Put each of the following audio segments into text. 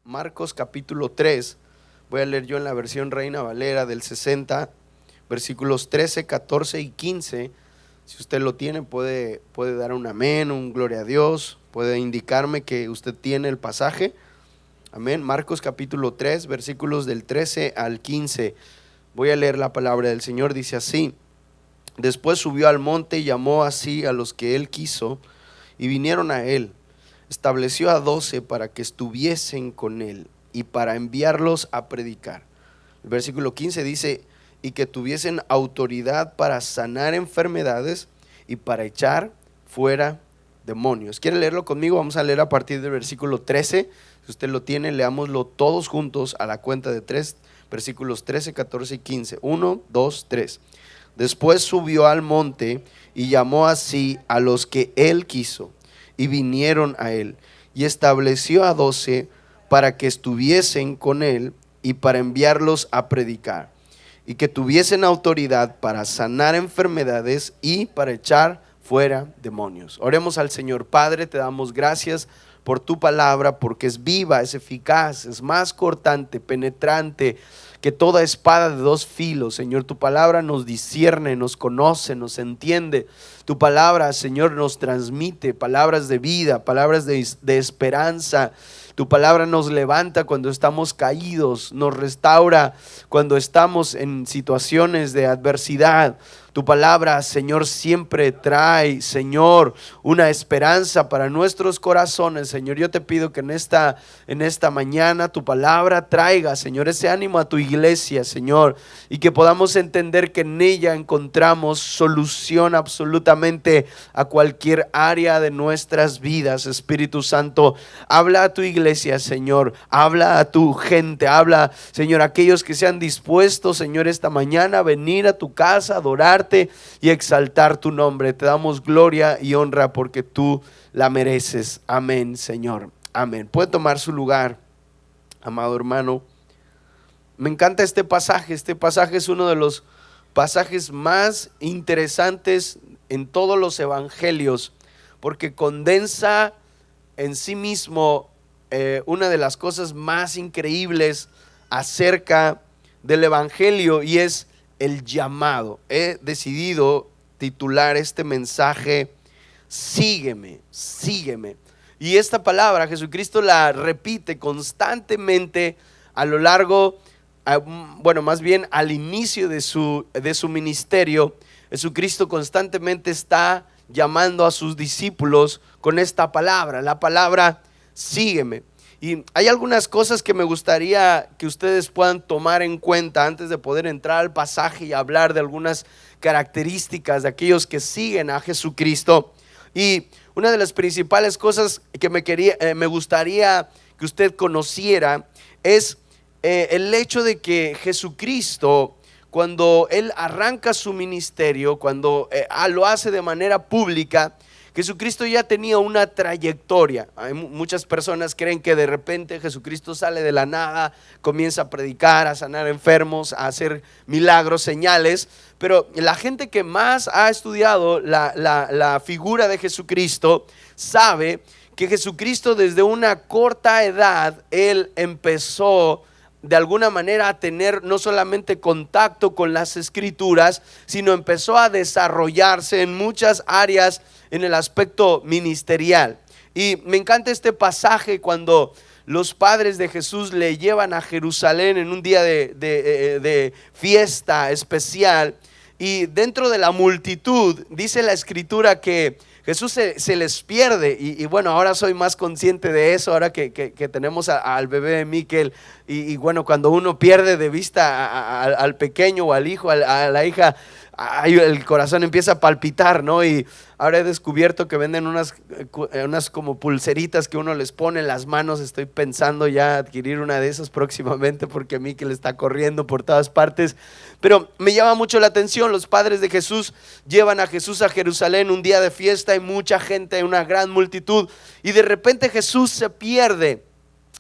Marcos capítulo 3. Voy a leer yo en la versión Reina Valera del 60, versículos 13, 14 y 15. Si usted lo tiene, puede dar un amén, un gloria a Dios, puede indicarme que usted tiene el pasaje. Amén. Marcos capítulo 3, versículos del 13 al 15. Voy a leer la palabra del Señor. Dice así: Después subió al monte y llamó así a los que él quiso, y vinieron a él. Estableció a 12 para que estuviesen con él y para enviarlos a predicar. El versículo 15 dice: y que tuviesen autoridad para sanar enfermedades y para echar fuera demonios. ¿Quiere leerlo conmigo? Vamos a leer a partir del versículo 13. Si usted lo tiene, leámoslo todos juntos a la cuenta de 3, versículos 13, 14 y 15. 1, 2, 3. Después subió al monte y llamó así a los que él quiso, y vinieron a él, y estableció a 12 para que estuviesen con él y para enviarlos a predicar, y que tuviesen autoridad para sanar enfermedades y para echar fuera demonios. Oremos al Señor. Padre, te damos gracias por tu palabra, porque es viva, es eficaz, es más cortante, penetrante que toda espada de dos filos. Señor, tu palabra nos discierne, nos conoce, nos entiende. Tu palabra, Señor, nos transmite palabras de vida, palabras de esperanza. Tu palabra nos levanta cuando estamos caídos, nos restaura cuando estamos en situaciones de adversidad. Tu palabra, Señor, siempre trae, Señor, una esperanza para nuestros corazones. Señor, yo te pido que en esta mañana tu palabra traiga, Señor, ese ánimo a tu iglesia, Señor, y que podamos entender que en ella encontramos solución absolutamente a cualquier área de nuestras vidas. Espíritu Santo, habla a tu iglesia, Señor, habla a tu gente, habla, Señor, a aquellos que sean dispuestos, Señor, esta mañana a venir a tu casa, a adorar y exaltar tu nombre. Te damos gloria y honra porque tú la mereces. Amén, Señor. Amén. Puede tomar su lugar, amado hermano. Me encanta este pasaje. Este pasaje es uno de los pasajes más interesantes en todos los evangelios, porque condensa en sí mismo una de las cosas más increíbles acerca del evangelio, y es el llamado. He decidido titular este mensaje: sígueme, sígueme. Y esta palabra Jesucristo la repite constantemente a lo largo, más bien al inicio de su ministerio. Jesucristo constantemente está llamando a sus discípulos con esta palabra, la palabra sígueme. Y hay algunas cosas que me gustaría que ustedes puedan tomar en cuenta antes de poder entrar al pasaje y hablar de algunas características de aquellos que siguen a Jesucristo. Y una de las principales cosas que me gustaría que usted conociera es el hecho de que Jesucristo, cuando Él arranca su ministerio, cuando lo hace de manera pública, Jesucristo ya tenía una trayectoria. Hay muchas personas creen que de repente Jesucristo sale de la nada, comienza a predicar, a sanar enfermos, a hacer milagros, señales. Pero la gente que más ha estudiado la figura de Jesucristo sabe que Jesucristo, desde una corta edad, Él empezó de alguna manera a tener no solamente contacto con las escrituras, sino empezó a desarrollarse en muchas áreas en el aspecto ministerial. Y me encanta este pasaje cuando los padres de Jesús le llevan a Jerusalén en un día de fiesta especial, y dentro de la multitud dice la escritura que Jesús se les pierde. Y bueno, ahora soy más consciente de eso, ahora que tenemos al bebé de Miquel. Y bueno, cuando uno pierde de vista al pequeño o al hijo, a la hija, el corazón empieza a palpitar, ¿no? Y ahora he descubierto que venden unas como pulseritas que uno les pone en las manos. Estoy pensando ya adquirir una de esas próximamente, porque Miquel está corriendo por todas partes. Pero me llama mucho la atención. Los padres de Jesús llevan a Jesús a Jerusalén un día de fiesta, hay mucha gente, hay una gran multitud, y de repente Jesús se pierde.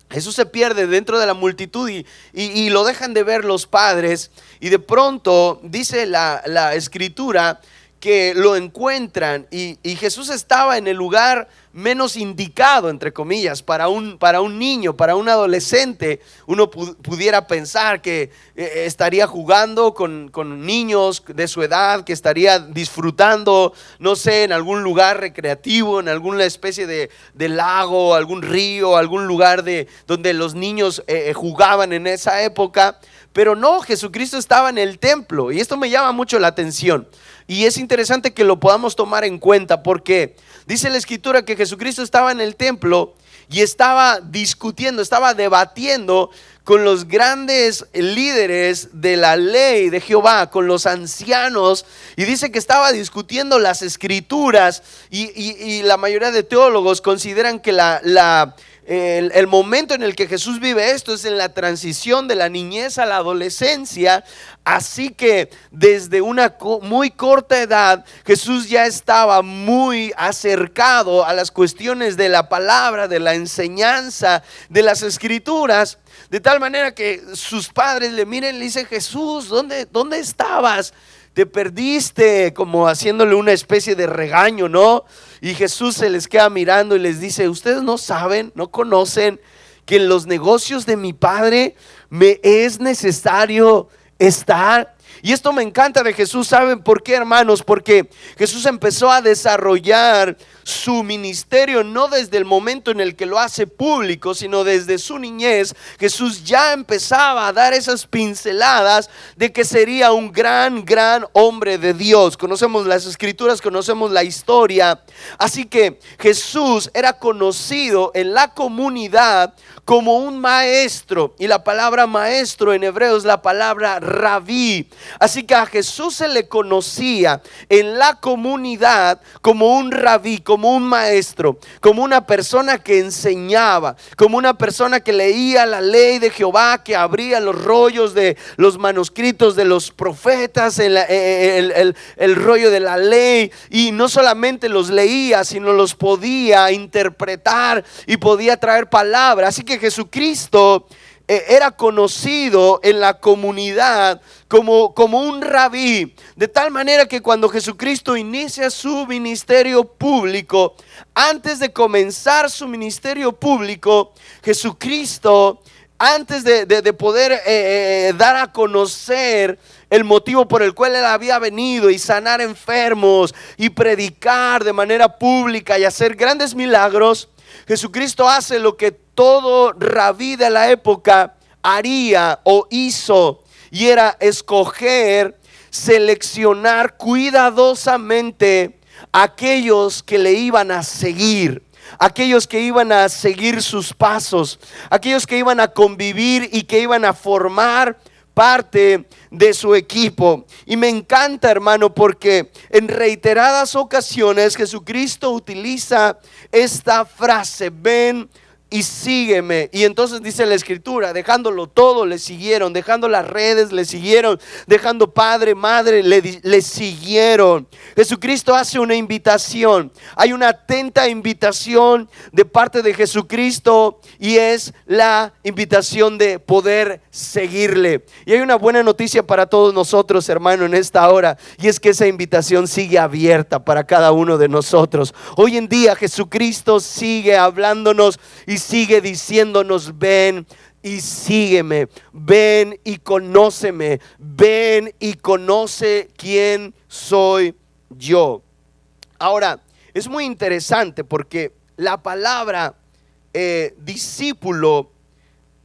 Jesús se pierde dentro de la multitud y lo dejan de ver los padres, y de pronto dice la escritura que lo encuentran, y Jesús estaba en el lugar menos indicado, entre comillas, para un niño, para un adolescente. Uno pudiera pensar que estaría jugando con niños de su edad, que estaría disfrutando, no sé, en algún lugar recreativo, en alguna especie de lago, algún río, algún lugar donde los niños jugaban en esa época. Pero no, Jesucristo estaba en el templo, y esto me llama mucho la atención. Y es interesante que lo podamos tomar en cuenta, porque dice la Escritura que Jesucristo estaba en el templo y estaba discutiendo, estaba debatiendo con los grandes líderes de la ley de Jehová, con los ancianos, y dice que estaba discutiendo las Escrituras. Y la mayoría de teólogos consideran que el momento en el que Jesús vive esto es en la transición de la niñez a la adolescencia. Así que desde una muy corta edad Jesús ya estaba muy acercado a las cuestiones de la palabra, de la enseñanza, de las Escrituras, de tal manera que sus padres le miren y le dicen: Jesús, ¿dónde estabas? Te perdiste, como haciéndole una especie de regaño, ¿no? Y Jesús se les queda mirando y les dice: ustedes no saben, no conocen que en los negocios de mi Padre me es necesario estar. Y esto me encanta de Jesús. ¿Saben por qué, hermanos? Porque Jesús empezó a desarrollar su ministerio no desde el momento en el que lo hace público, sino desde su niñez. Jesús ya empezaba a dar esas pinceladas de que sería un gran hombre de Dios. Conocemos las Escrituras, conocemos la historia. Así que Jesús era conocido en la comunidad como un maestro, y la palabra maestro en hebreo es la palabra rabí. Así que a Jesús se le conocía en la comunidad como un rabí, como un maestro, como una persona que enseñaba, como una persona que leía la ley de Jehová, que abría los rollos de los manuscritos de los profetas, el rollo de la ley, y no solamente los leía, sino los podía interpretar y podía traer palabra. Así que Jesucristo era conocido en la comunidad como un rabí, de tal manera que cuando Jesucristo inicia su ministerio público, antes de comenzar su ministerio público, Jesucristo, antes de poder dar a conocer el motivo por el cual él había venido y sanar enfermos y predicar de manera pública y hacer grandes milagros, Jesucristo hace lo que todo rabí de la época haría o hizo, y era escoger, seleccionar cuidadosamente aquellos que le iban a seguir, aquellos que iban a seguir sus pasos, aquellos que iban a convivir y que iban a formar parte de su equipo. Y me encanta, hermano, porque en reiteradas ocasiones Jesucristo utiliza esta frase: ven y sígueme. Y entonces dice la Escritura: dejándolo todo le siguieron, dejando las redes le siguieron, dejando padre, madre le siguieron. Jesucristo hace una invitación, hay una atenta invitación de parte de Jesucristo, y es la invitación de poder seguirle. Y hay una buena noticia para todos nosotros, hermano, en esta hora, y es que esa invitación sigue abierta para cada uno de nosotros. Hoy en día Jesucristo sigue hablándonos y sigue diciéndonos: ven y sígueme, ven y conóceme, ven y conoce quién soy yo. Ahora, es muy interesante porque la palabra discípulo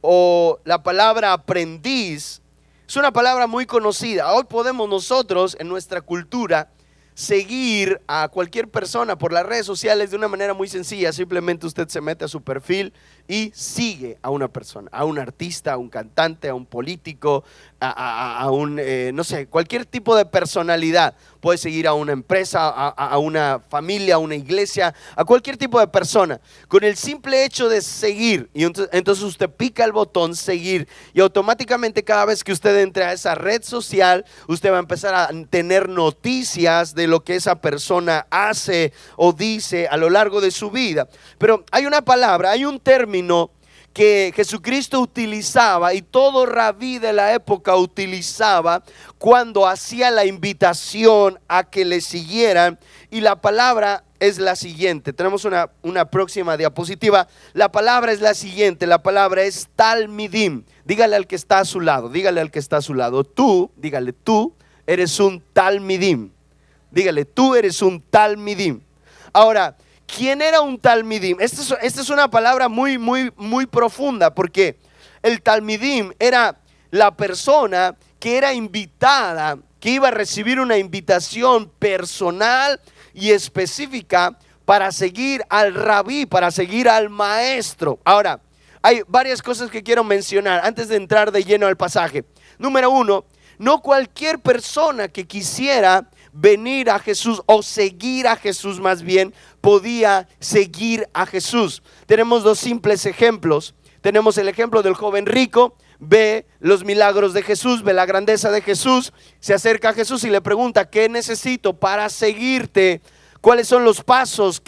o la palabra aprendiz es una palabra muy conocida. Hoy podemos nosotros en nuestra cultura seguir a cualquier persona por las redes sociales de una manera muy sencilla. Simplemente usted se mete a su perfil y sigue a una persona, a un artista, a un cantante, a un político, a un, no sé, cualquier tipo de personalidad. Puede seguir a una empresa, a una familia, a una iglesia, a cualquier tipo de persona. Con el simple hecho de seguir, y entonces usted pica el botón seguir, y automáticamente cada vez que usted entre a esa red social, usted va a empezar a tener noticias de lo que esa persona hace o dice a lo largo de su vida. Pero hay una palabra, hay un término que Jesucristo utilizaba y todo rabí de la época utilizaba cuando hacía la invitación a que le siguieran. Y la palabra es la siguiente. Tenemos una próxima diapositiva. La palabra es la siguiente. La palabra es talmidim. Dígale al que está a su lado. Dígale al que está a su lado. Dígale, tú eres un talmidim. Dígale, tú eres un talmidim. Ahora, ¿quién era un talmidim? Esta es una palabra muy profunda, porque el talmidim era la persona que era invitada, que iba a recibir una invitación personal y específica para seguir al rabí, para seguir al maestro. Ahora, hay varias cosas que quiero mencionar antes de entrar de lleno al pasaje. Número uno, no cualquier persona que quisiera venir a Jesús o seguir a Jesús, más bien, podía seguir a Jesús. Tenemos dos simples ejemplos. Tenemos el ejemplo del joven rico. Ve los milagros de Jesús, ve la grandeza de Jesús, se acerca a Jesús y le pregunta: ¿qué necesito para seguirte? ¿Cuáles son los pasos?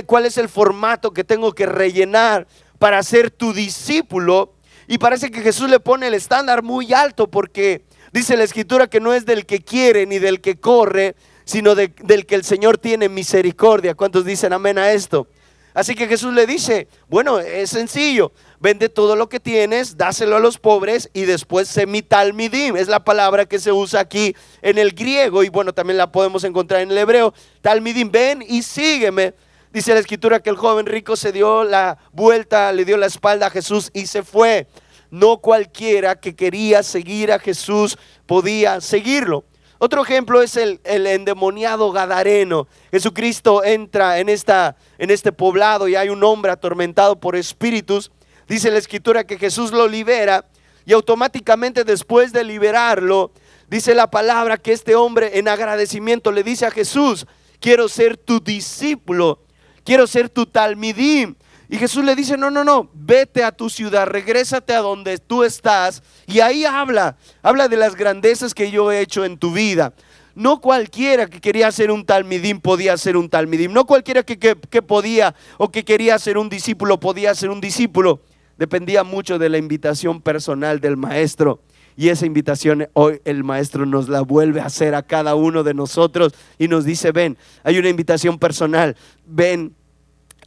¿Cuál es el formato que tengo que rellenar para ser tu discípulo? Y parece que Jesús le pone el estándar muy alto, porque dice la Escritura que no es del que quiere ni del que corre, sino del que el Señor tiene misericordia. ¿Cuántos dicen amén a esto? Así que Jesús le dice: bueno, es sencillo, vende todo lo que tienes, dáselo a los pobres y después sé mi talmidim. Es la palabra que se usa aquí en el griego, y bueno, también la podemos encontrar en el hebreo. Talmidim, ven y sígueme. Dice la Escritura que el joven rico se dio la vuelta, le dio la espalda a Jesús y se fue. No cualquiera que quería seguir a Jesús podía seguirlo. Otro ejemplo es el endemoniado gadareno. Jesucristo entra en este poblado y hay un hombre atormentado por espíritus. Dice la Escritura que Jesús lo libera, y automáticamente después de liberarlo, dice la palabra que este hombre, en agradecimiento, le dice a Jesús: quiero ser tu discípulo, quiero ser tu talmidim. Y Jesús le dice: no, vete a tu ciudad, regrésate a donde tú estás, y ahí habla de las grandezas que yo he hecho en tu vida. No cualquiera que quería ser un talmidim podía ser un talmidim. No cualquiera que podía o que quería ser un discípulo podía ser un discípulo. Dependía mucho de la invitación personal del maestro. Y esa invitación hoy el maestro nos la vuelve a hacer a cada uno de nosotros y nos dice: ven, hay una invitación personal, ven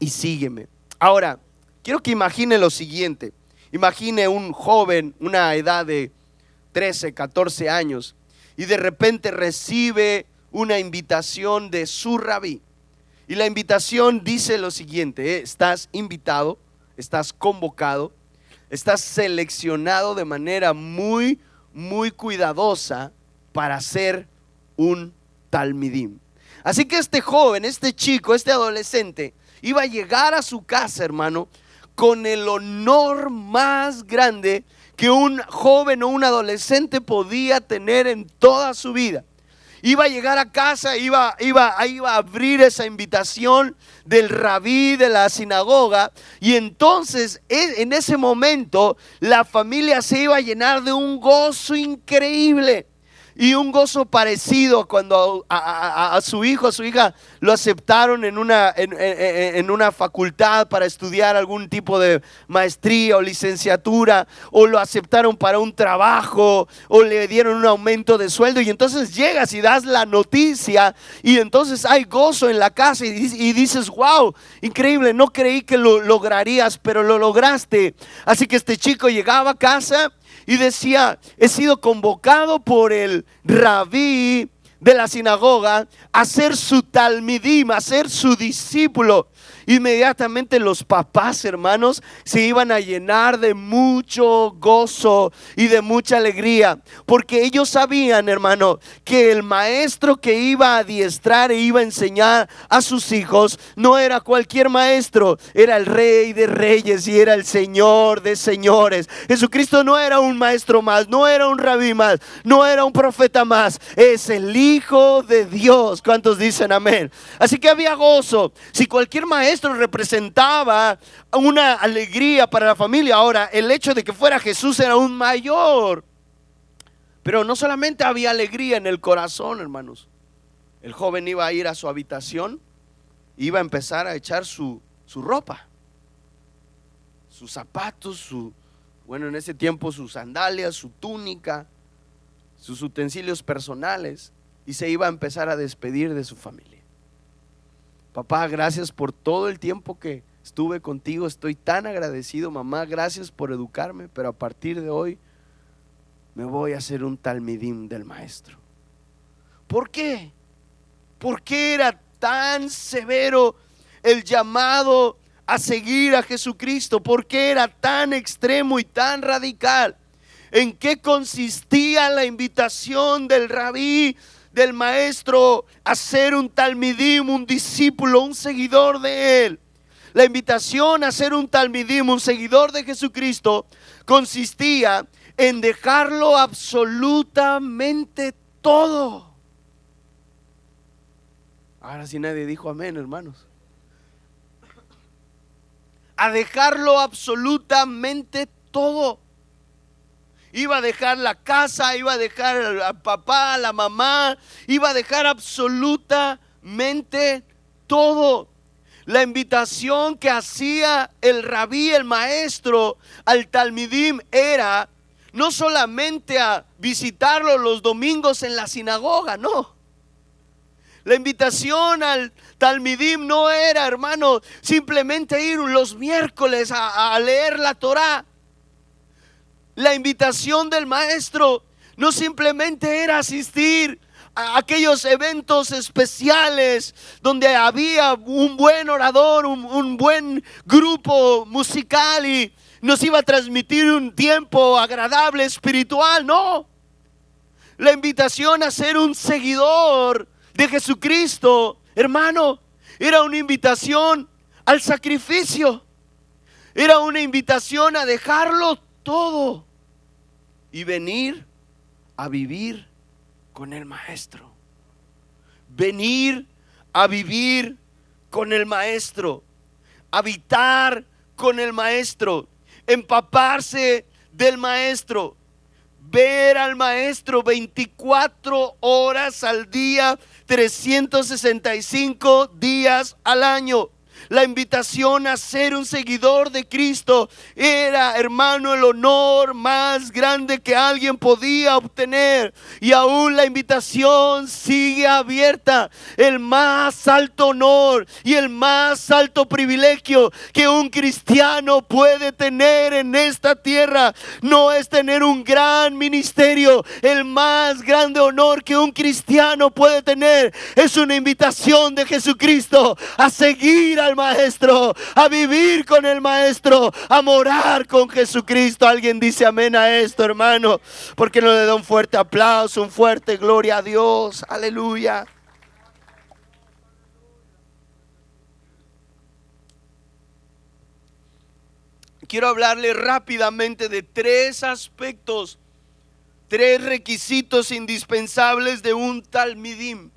y sígueme. Ahora, quiero que imagine lo siguiente. Imagine un joven, una edad de 13, 14 años, y de repente recibe una invitación de su rabí. Y la invitación dice lo siguiente: estás invitado, estás convocado, estás seleccionado de manera muy cuidadosa para ser un talmidim. Así que este joven, este chico, este adolescente iba a llegar a su casa, hermano, con el honor más grande que un joven o un adolescente podía tener en toda su vida. Iba a llegar a casa, iba a abrir esa invitación del rabí de la sinagoga, y entonces en ese momento la familia se iba a llenar de un gozo increíble. Y un gozo parecido cuando a su hijo, a su hija lo aceptaron en una facultad para estudiar algún tipo de maestría o licenciatura, o lo aceptaron para un trabajo, o le dieron un aumento de sueldo, y entonces llegas y das la noticia, y entonces hay gozo en la casa, y dices: wow, increíble, no creí que lo lograrías, pero lo lograste. Así que este chico llegaba a casa y decía: he sido convocado por el rabí de la sinagoga a ser su talmidim, a ser su discípulo. Inmediatamente los papás, hermanos, se iban a llenar de mucho gozo y de mucha alegría, porque ellos sabían, hermano, que el maestro que iba a adiestrar e iba a enseñar a sus hijos no era cualquier maestro, era el Rey de Reyes y era el Señor de Señores. Jesucristo no era un maestro más, no era un rabí más, no era un profeta más, es el Hijo de Dios. ¿Cuántos dicen amén? Así que había gozo. Si cualquier maestro representaba una alegría para la familia, ahora el hecho de que fuera Jesús era aún mayor. Pero no solamente había alegría en el corazón, hermanos. El joven iba a ir a su habitación, iba a empezar a echar su ropa, sus zapatos, en ese tiempo sus sandalias, su túnica, sus utensilios personales, y se iba a empezar a despedir de su familia. Papá, gracias por todo el tiempo que estuve contigo, estoy tan agradecido. Mamá, gracias por educarme, pero a partir de hoy me voy a hacer un talmidim del maestro. ¿Por qué? ¿Por qué era tan severo el llamado a seguir a Jesucristo? ¿Por qué era tan extremo y tan radical? ¿En qué consistía la invitación del rabí, del maestro, a ser un talmidim, un discípulo, un seguidor de él? La invitación a ser un talmidim, un seguidor de Jesucristo, consistía en dejarlo absolutamente todo. Ahora sí nadie dijo amén, hermanos. A dejarlo absolutamente todo. Iba a dejar la casa, iba a dejar al papá, a la mamá, iba a dejar absolutamente todo. La invitación que hacía el rabí, el maestro, al talmidim era no solamente a visitarlo los domingos en la sinagoga, no. La invitación al talmidim no era, hermano, simplemente ir los miércoles a leer la Torá. La invitación del maestro no simplemente era asistir a aquellos eventos especiales donde había un buen orador, un buen grupo musical y nos iba a transmitir un tiempo agradable espiritual. No, la invitación a ser un seguidor de Jesucristo, hermano, era una invitación al sacrificio. Era una invitación a dejarlo todo y venir a vivir con el maestro. Venir a vivir con el maestro, habitar con el maestro, empaparse del maestro, ver al maestro 24 horas al día, 365 días al año. La invitación a ser un seguidor de Cristo era, hermano, el honor más grande que alguien podía obtener. Y aún la invitación sigue abierta. El más alto honor y el más alto privilegio que un cristiano puede tener en esta tierra no es tener un gran ministerio. El más grande honor que un cristiano puede tener es una invitación de Jesucristo a seguir al maestro, a vivir con el maestro, a morar con Jesucristo. Alguien dice amén a esto, hermano. ¿Por qué no le da un fuerte aplauso, un fuerte gloria a Dios? Aleluya. Quiero hablarle rápidamente de tres aspectos, tres requisitos indispensables de un talmidim.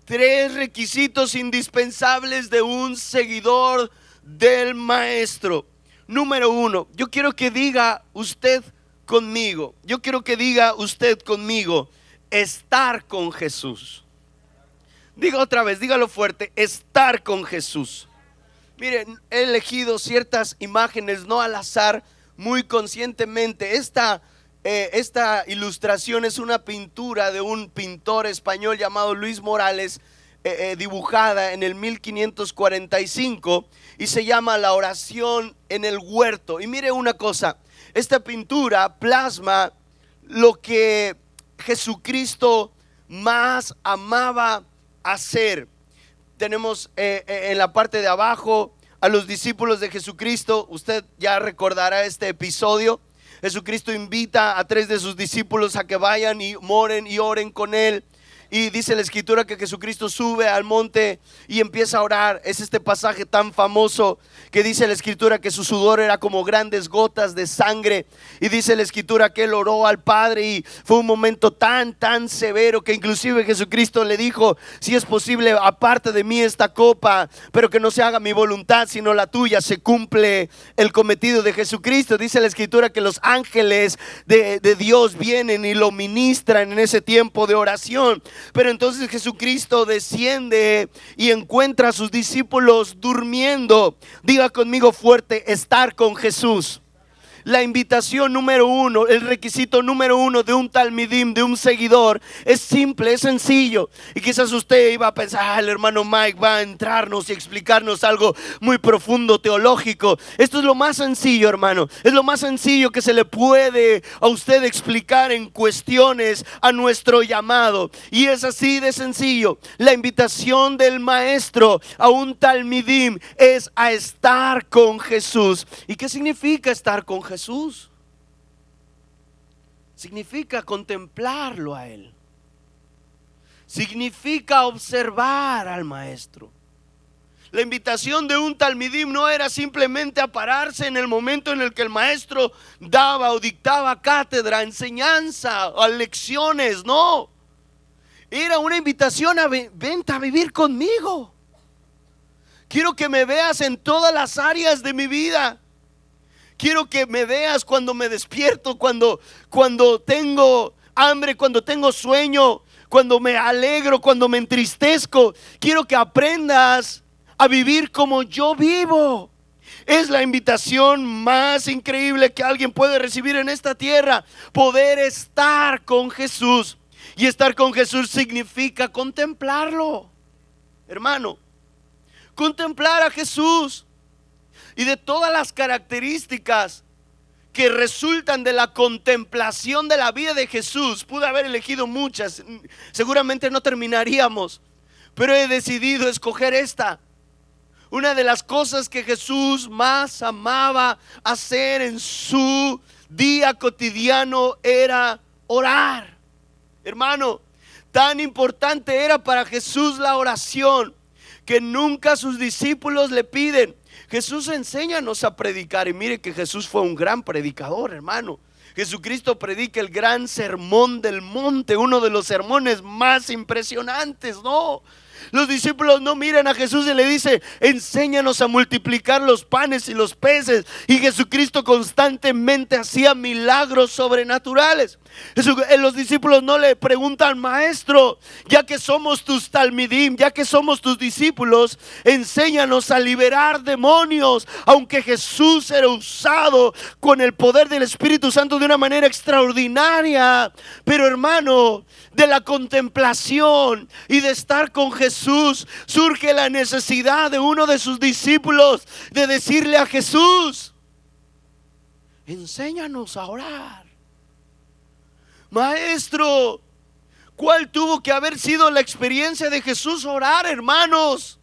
Tres requisitos indispensables de un seguidor del maestro. Número uno, yo quiero que diga usted conmigo, estar con Jesús. Diga otra vez, dígalo fuerte, estar con Jesús. Miren, he elegido ciertas imágenes no al azar, muy conscientemente. Esta ilustración es una pintura de un pintor español llamado Luis Morales, dibujada en el 1545, y se llama La oración en el huerto. Y mire una cosa, esta pintura plasma lo que Jesucristo más amaba hacer. Tenemos en la parte de abajo a los discípulos de Jesucristo. Usted ya recordará este episodio. Jesucristo invita a tres de sus discípulos a que vayan y moren y oren con él. Y dice la escritura que Jesucristo sube al monte y empieza a orar. Es este pasaje tan famoso que dice la escritura que su sudor era como grandes gotas de sangre. Y dice la escritura que él oró al Padre y fue un momento tan severo que inclusive Jesucristo le dijo: si es posible, aparte de mí esta copa, pero que no se haga mi voluntad sino la tuya. Se cumple el cometido de Jesucristo. Dice la escritura que los ángeles de Dios vienen y lo ministran en ese tiempo de oración. Pero entonces Jesucristo desciende y encuentra a sus discípulos durmiendo. Diga conmigo fuerte: estar con Jesús. La invitación número uno, el requisito número uno de un talmidim, de un seguidor, es simple, es sencillo. Y quizás usted iba a pensar: el hermano Mike va a entrarnos y explicarnos algo muy profundo, teológico. Esto es lo más sencillo, hermano. Es lo más sencillo que se le puede a usted explicar en cuestiones a nuestro llamado. Y es así de sencillo. La invitación del maestro a un talmidim es a estar con Jesús. ¿Y qué significa estar con Jesús? Significa contemplarlo a Él. Significa observar al maestro. La invitación de un talmidim no era simplemente a pararse en el momento en el que el maestro daba o dictaba cátedra, enseñanza o lecciones. No, era una invitación a vente a vivir conmigo. Quiero que me veas en todas las áreas de mi vida. Quiero que me veas cuando me despierto, cuando tengo hambre, cuando tengo sueño, cuando me alegro, cuando me entristezco. Quiero que aprendas a vivir como yo vivo. Es la invitación más increíble que alguien puede recibir en esta tierra: poder estar con Jesús. Y estar con Jesús significa contemplarlo, hermano. Contemplar a Jesús. Y de todas las características que resultan de la contemplación de la vida de Jesús, pude haber elegido muchas, seguramente no terminaríamos, pero he decidido escoger esta. Una de las cosas que Jesús más amaba hacer en su día cotidiano era orar. Hermano, tan importante era para Jesús la oración que nunca sus discípulos le piden: Jesús, enséñanos a predicar. Y mire que Jesús fue un gran predicador, hermano. Jesucristo predica el gran sermón del monte, uno de los sermones más impresionantes, ¿no? Los discípulos no miran a Jesús y le dicen: enséñanos a multiplicar los panes y los peces. Y Jesucristo constantemente hacía milagros sobrenaturales. Los discípulos no le preguntan: maestro, ya que somos tus talmidim, ya que somos tus discípulos, enséñanos a liberar demonios. Aunque Jesús era usado con el poder del Espíritu Santo de una manera extraordinaria, pero hermano, de la contemplación y de estar con Jesús surge la necesidad de uno de sus discípulos de decirle a Jesús: enséñanos a orar. Maestro, ¿cuál tuvo que haber sido la experiencia de Jesús orar, hermanos?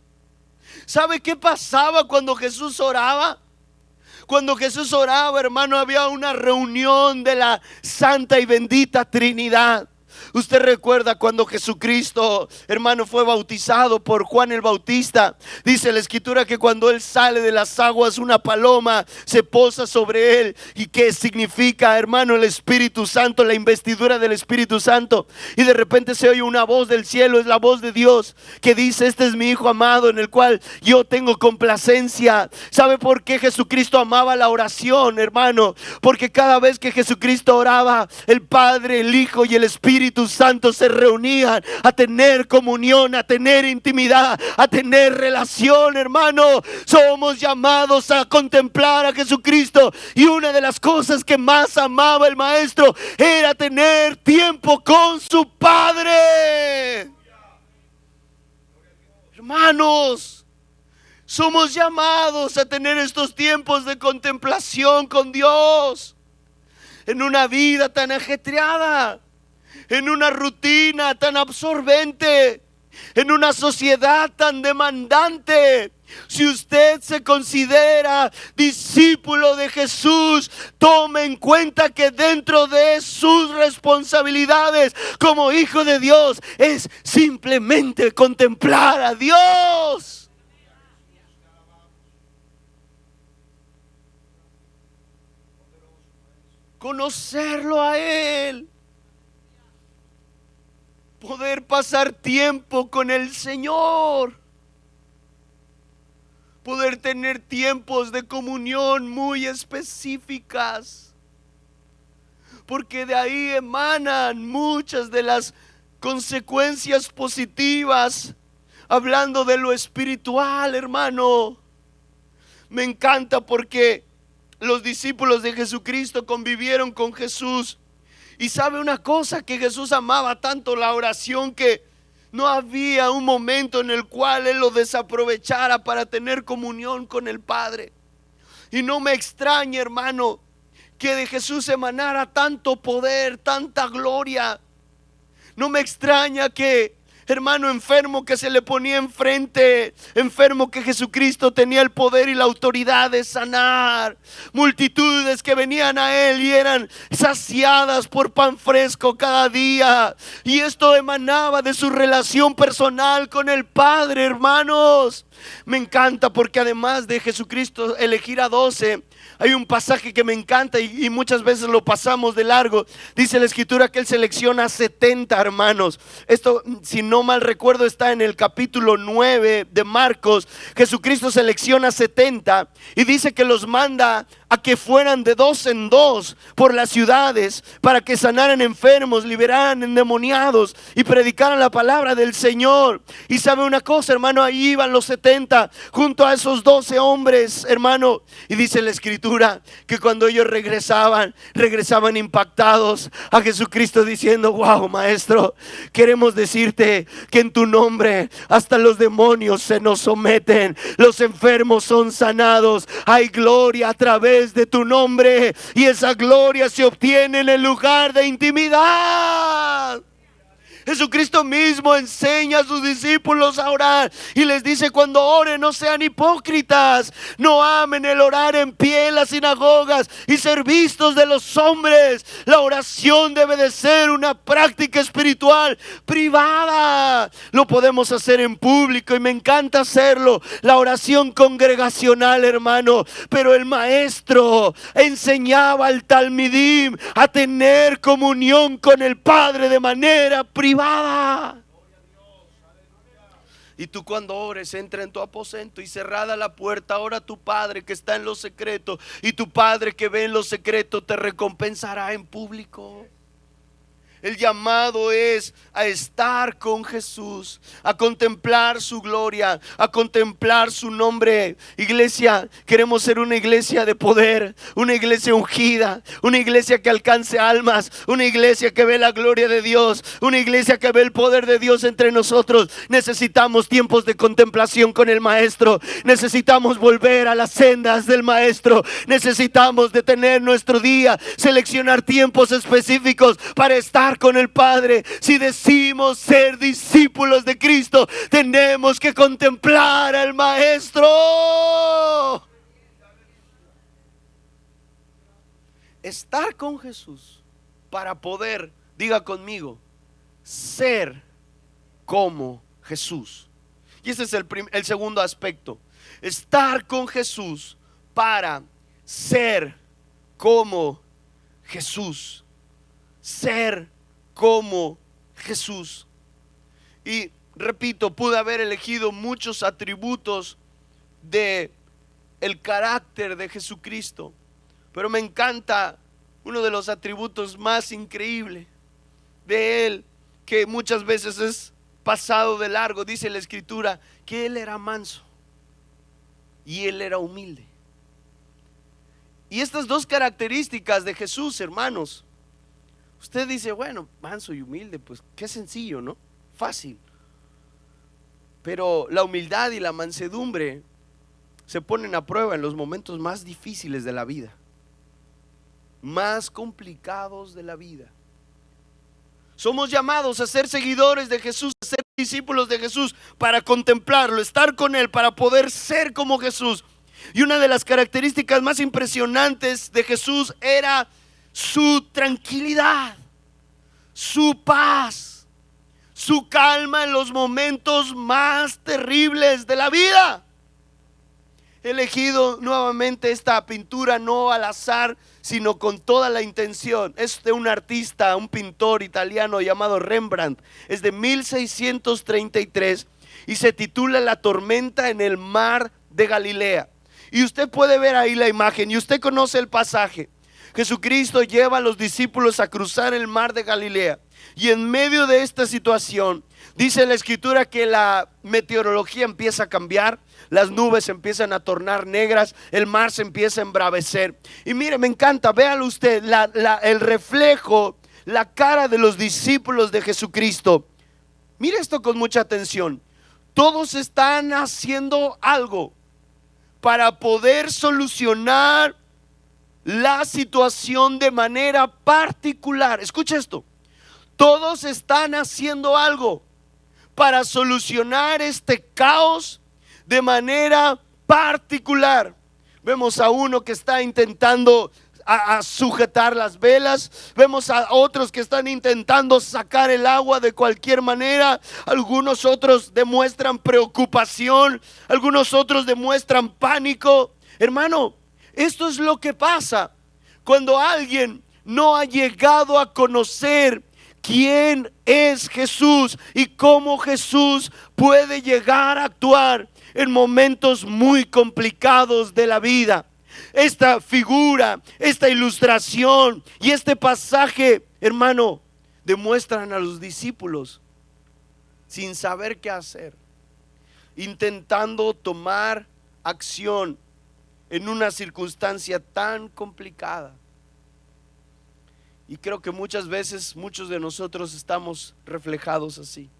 ¿Sabe qué pasaba cuando Jesús oraba? Cuando Jesús oraba, hermano, había una reunión de la Santa y Bendita Trinidad. Usted recuerda cuando Jesucristo, hermano, fue bautizado por Juan el Bautista. Dice la Escritura que cuando él sale de las aguas, una paloma se posa sobre él. ¿Y qué significa, hermano? El Espíritu Santo, la investidura del Espíritu Santo. Y de repente se oye una voz del cielo, es la voz de Dios, que dice: este es mi Hijo amado en el cual yo tengo complacencia. ¿Sabe por qué Jesucristo amaba la oración, hermano? Porque cada vez que Jesucristo oraba, el Padre, el Hijo y el Espíritu Santo se reunían a tener comunión, a tener intimidad, a tener relación, hermano. Somos llamados a contemplar a Jesucristo, y una de las cosas que más amaba el maestro era tener tiempo con su Padre. Hermanos, somos llamados a tener estos tiempos de contemplación con Dios en una vida tan ajetreada, en una rutina tan absorbente, en una sociedad tan demandante. Si usted se considera discípulo de Jesús, tome en cuenta que dentro de sus responsabilidades como hijo de Dios es simplemente contemplar a Dios. Conocerlo a Él. Poder pasar tiempo con el Señor. Poder tener tiempos de comunión muy específicas. Porque de ahí emanan muchas de las consecuencias positivas, hablando de lo espiritual, hermano. Me encanta porque los discípulos de Jesucristo convivieron con Jesús. Y sabe una cosa, que Jesús amaba tanto la oración que no había un momento en el cual Él lo desaprovechara para tener comunión con el Padre. Y no me extraña, hermano, que de Jesús emanara tanto poder, tanta gloria. No me extraña que, hermano, enfermo que se le ponía enfrente, enfermo que Jesucristo tenía el poder y la autoridad de sanar, multitudes que venían a Él y eran saciadas por pan fresco cada día. Y esto emanaba de su relación personal con el Padre, hermanos. Me encanta porque además de Jesucristo elegir a 12, hay un pasaje que me encanta y muchas veces lo pasamos de largo. Dice la Escritura que Él selecciona 70, hermanos. Esto, si no mal recuerdo, está en el capítulo 9 de Marcos. Jesucristo selecciona 70 y dice que los manda a que fueran de 2 en 2 por las ciudades para que sanaran enfermos, liberaran endemoniados y predicaran la palabra del Señor. Y sabe una cosa, hermano, ahí iban los 70 junto a esos 12 hombres, hermano. Y dice la Escritura que cuando ellos regresaban impactados a Jesucristo diciendo: wow, maestro, queremos decirte que en tu nombre hasta los demonios se nos someten, los enfermos son sanados, hay gloria a través de tu nombre, y esa gloria se obtiene en el lugar de intimidad. Jesucristo mismo enseña a sus discípulos a orar y les dice: cuando oren, no sean hipócritas, no amen el orar en pie en las sinagogas y ser vistos de los hombres. La oración debe de ser una práctica espiritual privada. Lo podemos hacer en público y me encanta hacerlo, la oración congregacional, hermano, pero el maestro enseñaba al talmidim a tener comunión con el Padre de manera privada. Y tú, cuando ores, entra en tu aposento y cerrada la puerta, ora a tu Padre que está en lo secreto, y tu Padre que ve en lo secreto te recompensará en público. El llamado es a estar con Jesús, a contemplar su gloria, a contemplar su nombre. Iglesia, queremos ser una iglesia de poder, una iglesia ungida, una iglesia que alcance almas, una iglesia que ve la gloria de Dios, una iglesia que ve el poder de Dios entre nosotros. Necesitamos tiempos de contemplación con el Maestro, necesitamos volver a las sendas del Maestro, necesitamos detener nuestro día, seleccionar tiempos específicos para estar con el Padre. Si decimos ser discípulos de Cristo, tenemos que contemplar al Maestro. Estar con Jesús para poder, diga conmigo, ser como Jesús. Y ese es el segundo aspecto. Estar con Jesús para ser como Jesús. Ser como Jesús. Y repito, pude haber elegido muchos atributos de el carácter de Jesucristo, pero me encanta uno de los atributos más increíbles de Él, que muchas veces es pasado de largo. Dice la Escritura que Él era manso y Él era humilde. Y estas dos características de Jesús, hermanos, usted dice, bueno, manso y humilde, pues qué sencillo, ¿no? Fácil. Pero la humildad y la mansedumbre se ponen a prueba en los momentos más difíciles de la vida, más complicados de la vida. Somos llamados a ser seguidores de Jesús, a ser discípulos de Jesús, para contemplarlo, estar con Él, para poder ser como Jesús. Y una de las características más impresionantes de Jesús era su tranquilidad, su paz, su calma en los momentos más terribles de la vida. He elegido nuevamente esta pintura no al azar, sino con toda la intención. Es de un artista, un pintor italiano llamado Rembrandt. Es de 1633 y se titula La tormenta en el mar de Galilea. Y usted puede ver ahí la imagen y usted conoce el pasaje. Jesucristo lleva a los discípulos a cruzar el mar de Galilea. Y en medio de esta situación, dice la escritura que la meteorología empieza a cambiar, las nubes empiezan a tornar negras, el mar se empieza a embravecer. Y mire, me encanta, véalo usted, el reflejo, la cara de los discípulos de Jesucristo. Mire esto con mucha atención. Todos están haciendo algo para poder solucionar la situación de manera particular. Escucha esto. Todos están haciendo algo para solucionar este caos de manera particular. Vemos a uno que está intentando a sujetar las velas, vemos a otros que están intentando sacar el agua de cualquier manera, algunos otros demuestran preocupación, algunos otros demuestran pánico. Hermano, esto es lo que pasa cuando alguien no ha llegado a conocer quién es Jesús y cómo Jesús puede llegar a actuar en momentos muy complicados de la vida. Esta figura, esta ilustración y este pasaje, hermano, demuestran a los discípulos sin saber qué hacer, intentando tomar acción en una circunstancia tan complicada. Y creo que muchas veces muchos de nosotros estamos reflejados así.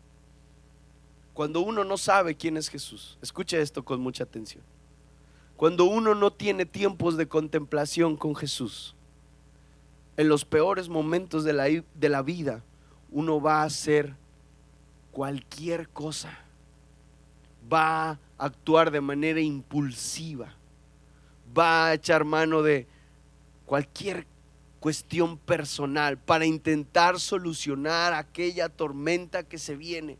Cuando uno no sabe quién es Jesús, escucha esto con mucha atención. Cuando uno no tiene tiempos de contemplación con Jesús, en los peores momentos de la vida, uno va a hacer cualquier cosa, va a actuar de manera impulsiva, va a echar mano de cualquier cuestión personal para intentar solucionar aquella tormenta que se viene.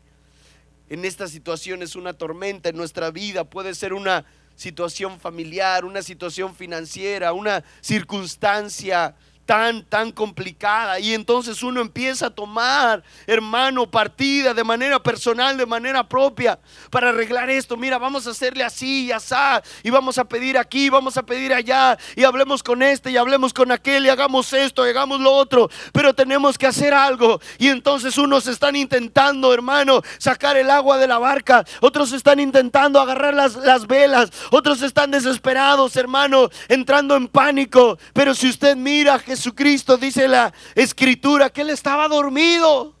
En esta situación es una tormenta en nuestra vida, puede ser una situación familiar, una situación financiera, una circunstancia tan complicada, y entonces uno empieza a tomar, hermano, partida de manera personal, de manera propia, para arreglar esto. Mira, vamos a hacerle así y asá, y vamos a pedir aquí, vamos a pedir allá, y hablemos con este y hablemos con aquel, y hagamos esto, y hagamos lo otro, pero tenemos que hacer algo. Y entonces unos están intentando, hermano, sacar el agua de la barca, otros están intentando agarrar las velas, otros están desesperados, hermano, entrando en pánico. Pero si usted mira, Jesucristo, dice la escritura, que Él estaba dormido.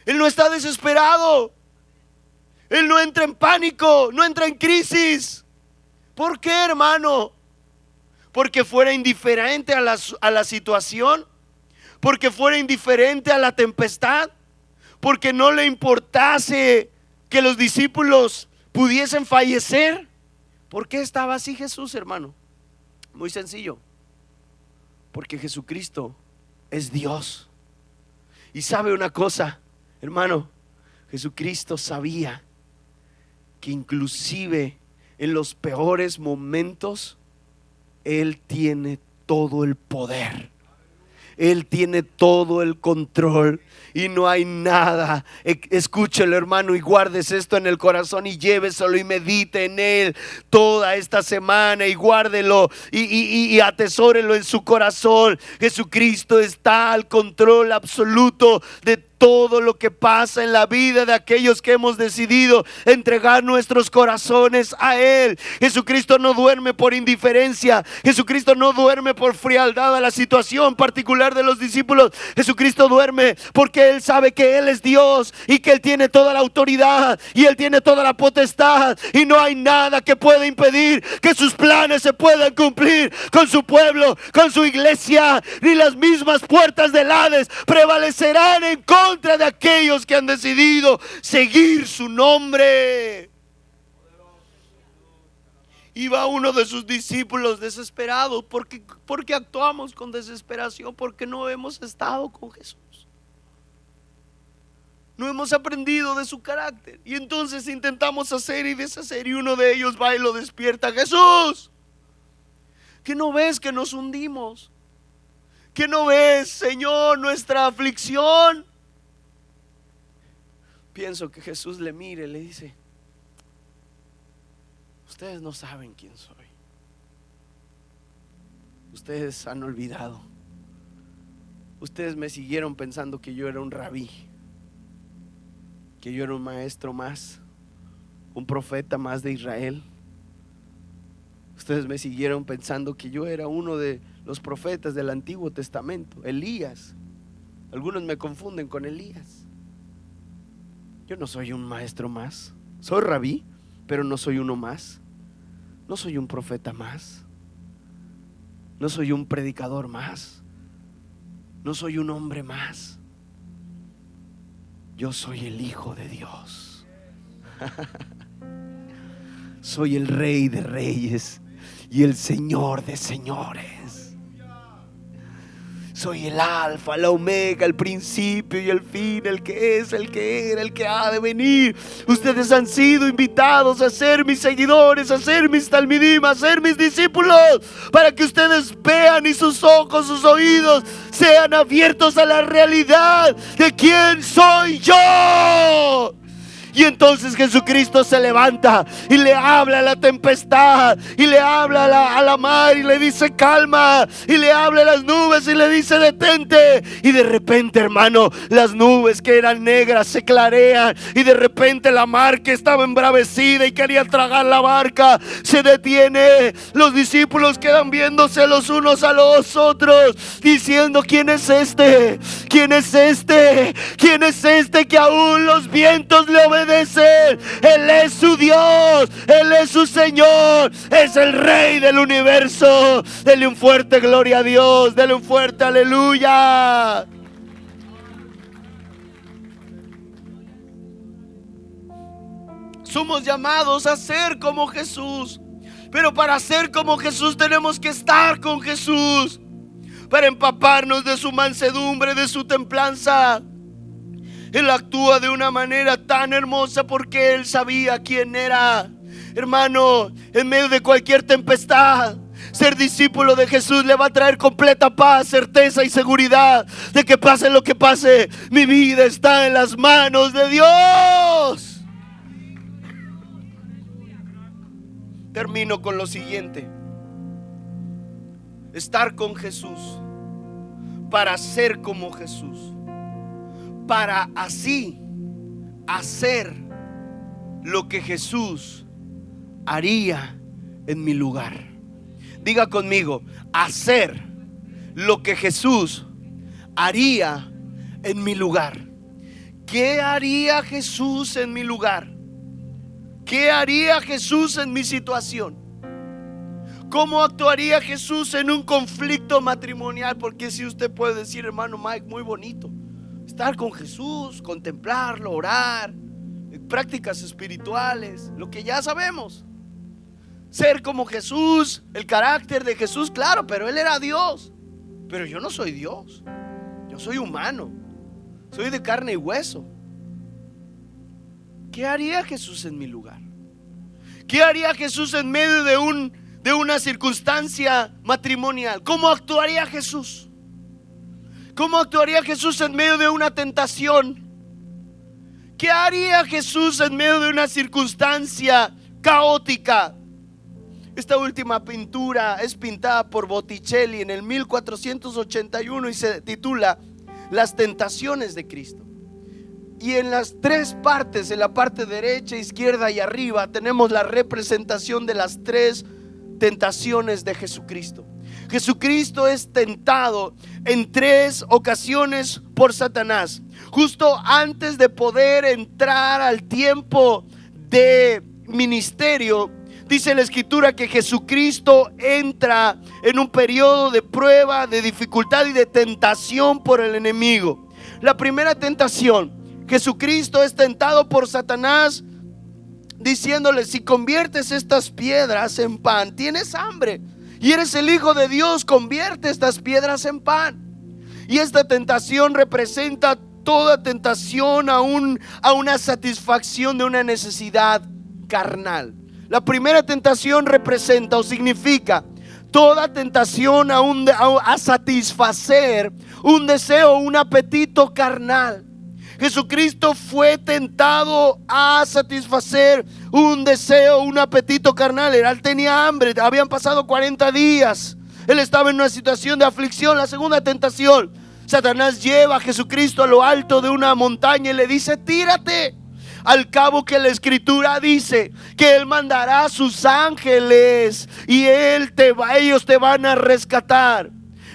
Él no está desesperado. Él no entra en pánico, no entra en crisis. ¿Por qué, hermano? Porque fuera indiferente a la situación, porque fuera indiferente a la tempestad, porque no le importase que los discípulos pudiesen fallecer. ¿Por qué estaba así Jesús, hermano? Muy sencillo. Porque Jesucristo es Dios. Y sabe una cosa, hermano, Jesucristo sabía que inclusive en los peores momentos Él tiene todo el poder. Él tiene todo el control y no hay nada. Escúchelo, hermano, y guardes esto en el corazón y lléveselo y medite en él toda esta semana y guárdelo y atesórelo en su corazón. Jesucristo está al control absoluto de todo lo que pasa en la vida de aquellos que hemos decidido entregar nuestros corazones a Él. Jesucristo no duerme por indiferencia. Jesucristo no duerme por frialdad a la situación particular de los discípulos. Jesucristo duerme porque Él sabe que Él es Dios y que Él tiene toda la autoridad y Él tiene toda la potestad, y no hay nada que pueda impedir que sus planes se puedan cumplir con su pueblo, con su iglesia. Ni las mismas puertas del Hades prevalecerán en contra de aquellos que han decidido seguir su nombre. Iba uno de sus discípulos desesperado. Porque actuamos con desesperación, porque no hemos estado con Jesús, no hemos aprendido de su carácter, y entonces intentamos hacer y deshacer, y uno de ellos va y lo despierta. Jesús, ¿qué no ves que nos hundimos? ¿Qué no ves, Señor, nuestra aflicción? Pienso que Jesús le mire y le dice: ustedes no saben quién soy. Ustedes han olvidado. Ustedes me siguieron pensando que yo era un rabí, que yo era un maestro más, un profeta más de Israel. Ustedes me siguieron pensando que yo era uno de los profetas del Antiguo Testamento, Elías. Algunos me confunden con Elías. Yo no soy un maestro más. Soy rabí, pero no soy uno más. No soy un profeta más. No soy un predicador más. No soy un hombre más. Yo soy el Hijo de Dios. Soy el Rey de Reyes y el Señor de señores. Soy el Alfa, la Omega, el principio y el fin, el que es, el que era, el que ha de venir. Ustedes han sido invitados a ser mis seguidores, a ser mis talmidim, a ser mis discípulos, para que ustedes vean y sus ojos, sus oídos sean abiertos a la realidad de quién soy yo. Y entonces Jesucristo se levanta y le habla a la tempestad, y le habla a la mar y le dice calma, y le habla a las nubes y le dice detente. Y de repente, hermano, las nubes que eran negras se clarean, y de repente la mar que estaba embravecida y quería tragar la barca se detiene. Los discípulos quedan viéndose los unos a los otros, diciendo: ¿quién es este? ¿Quién es este? ¿Quién es este que aún los vientos le obedecen? Él es su Dios, Él es su Señor, es el Rey del universo. Dele un fuerte gloria a Dios, dele un fuerte aleluya. Somos llamados a ser como Jesús, pero para ser como Jesús tenemos que estar con Jesús, para empaparnos de su mansedumbre, de su templanza. Él actúa de una manera tan hermosa porque Él sabía quién era. Hermano, en medio de cualquier tempestad, ser discípulo de Jesús le va a traer completa paz, certeza y seguridad de que pase lo que pase, mi vida está en las manos de Dios. Termino con lo siguiente: estar con Jesús para ser como Jesús, para así hacer lo que Jesús haría en mi lugar. Diga conmigo: hacer lo que Jesús haría en mi lugar. ¿Qué haría Jesús en mi lugar? ¿Qué haría Jesús en mi situación? ¿Cómo actuaría Jesús en un conflicto matrimonial? Porque si usted puede decir, hermano Mike, muy bonito estar con Jesús, contemplarlo, orar, prácticas espirituales, lo que ya sabemos. Ser como Jesús, el carácter de Jesús, claro, pero Él era Dios. Pero yo no soy Dios, yo soy humano, soy de carne y hueso. ¿Qué haría Jesús en mi lugar? ¿Qué haría Jesús en medio de una circunstancia matrimonial? ¿Cómo actuaría Jesús? ¿Cómo actuaría Jesús en medio de una tentación? ¿Qué haría Jesús en medio de una circunstancia caótica? Esta última pintura es pintada por Botticelli en el 1481 y se titula Las tentaciones de Cristo. Y en las tres partes, en la parte derecha, izquierda y arriba, tenemos la representación de las tres tentaciones de Jesucristo. Jesucristo es tentado en tres ocasiones por Satanás, justo antes de poder entrar al tiempo de ministerio. Dice la Escritura que Jesucristo entra en un periodo de prueba, de dificultad y de tentación por el enemigo. La primera tentación, Jesucristo es tentado por Satanás diciéndole: si conviertes estas piedras en pan, tienes hambre y eres el Hijo de Dios, convierte estas piedras en pan. Y esta tentación representa toda tentación a una satisfacción de una necesidad carnal. La primera tentación representa o significa toda tentación a satisfacer un deseo, un apetito carnal. Jesucristo fue tentado a satisfacer un deseo, un apetito carnal. Él tenía hambre, habían pasado 40 días Él estaba en una situación de aflicción. La segunda tentación, Satanás lleva a Jesucristo a lo alto de una montaña y le dice: tírate. Al cabo que la escritura dice que Él mandará a sus ángeles y ellos te van a rescatar.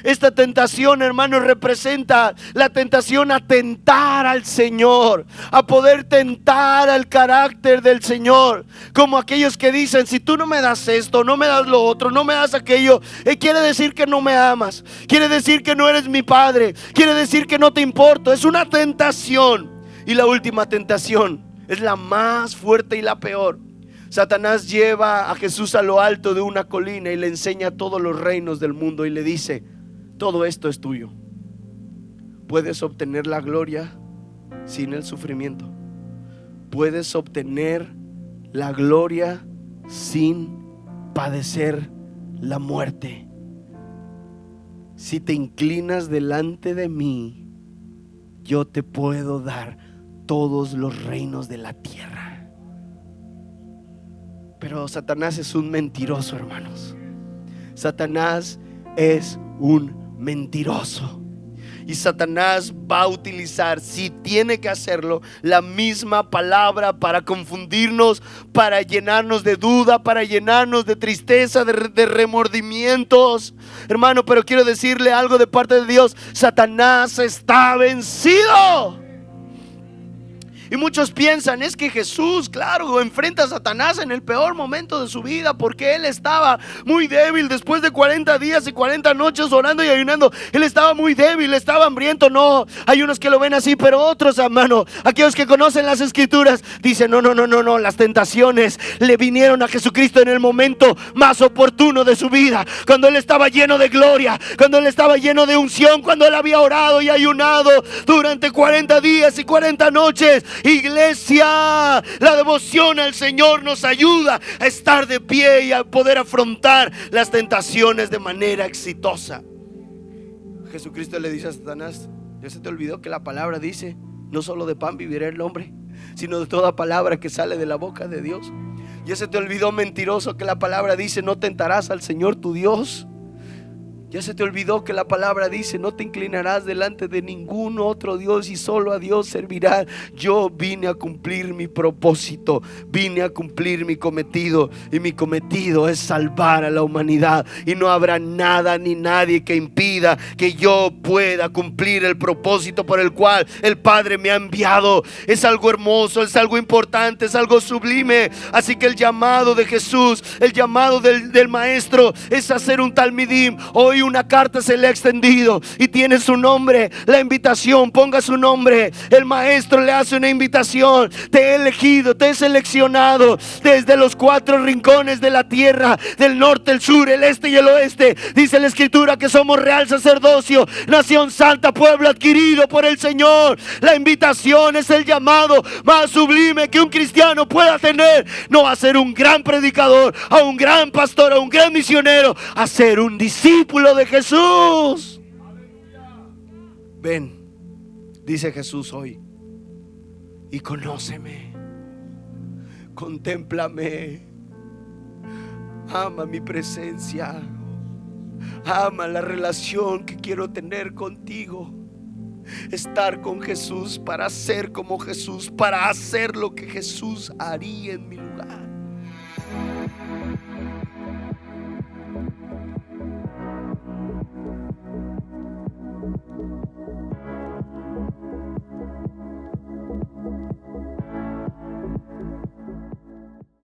Esta tentación, hermanos, representa la tentación a tentar al Señor, a poder tentar al carácter del Señor. Como aquellos que dicen: si tú no me das esto, no me das lo otro, no me das aquello, quiere decir que no me amas, quiere decir que no eres mi padre, quiere decir que no te importo. Es una tentación. Y la última tentación es la más fuerte y la peor. Satanás lleva a Jesús a lo alto de una colina y le enseña todos los reinos del mundo y le dice: todo esto es tuyo. Puedes obtener la gloria sin el sufrimiento. Puedes obtener la gloria sin padecer la muerte. Si te inclinas delante de mí, yo te puedo dar todos los reinos de la tierra. Pero Satanás es un mentiroso, hermanos. Satanás es un mentiroso. Y Satanás va a utilizar, si tiene que hacerlo, la misma palabra para confundirnos, para llenarnos de duda, para llenarnos de tristeza, de remordimientos. Hermano, pero quiero decirle algo de parte de Dios: Satanás está vencido. Y muchos piensan: es que Jesús, claro, enfrenta a Satanás en el peor momento de su vida, porque Él estaba muy débil después de 40 días y 40 noches orando y ayunando. Él estaba muy débil, estaba hambriento. No, hay unos que lo ven así, pero otros, hermano, aquellos que conocen las escrituras, dicen: no, las tentaciones le vinieron a Jesucristo en el momento más oportuno de su vida, cuando Él estaba lleno de gloria, cuando Él estaba lleno de unción, cuando Él había orado y ayunado durante 40 días y 40 noches. Iglesia, la devoción al Señor nos ayuda a estar de pie y a poder afrontar las tentaciones de manera exitosa. Jesucristo le dice a Satanás: ¿ya se te olvidó que la palabra dice: no solo de pan vivirá el hombre, sino de toda palabra que sale de la boca de Dios? ¿Ya se te olvidó, mentiroso, que la palabra dice: no tentarás al Señor tu Dios? ¿Ya se te olvidó que la palabra dice: no te inclinarás delante de ningún otro Dios y solo a Dios servirás? Yo vine a cumplir mi propósito, vine a cumplir mi cometido, y mi cometido es salvar a la humanidad. Y no habrá nada ni nadie que impida que yo pueda cumplir el propósito por el cual el Padre me ha enviado. Es algo hermoso, es algo importante, es algo sublime. Así que el llamado de Jesús, el llamado del Maestro, es hacer un talmidim. Hoy una carta se le ha extendido y tiene su nombre. La invitación, ponga su nombre. El Maestro le hace una invitación: te he elegido, te he seleccionado desde los 4 rincones de la tierra, del norte, el sur, el este y el oeste. Dice la escritura que somos real sacerdocio, nación santa, pueblo adquirido por el Señor. La invitación es el llamado más sublime que un cristiano pueda tener. No a ser un gran predicador, a un gran pastor, a un gran misionero, a ser un discípulo de Jesús. Ven, dice Jesús hoy, y conóceme, contémplame, ama mi presencia, ama la relación que quiero tener contigo. Estar con Jesús para ser como Jesús, para hacer lo que Jesús haría en mi lugar.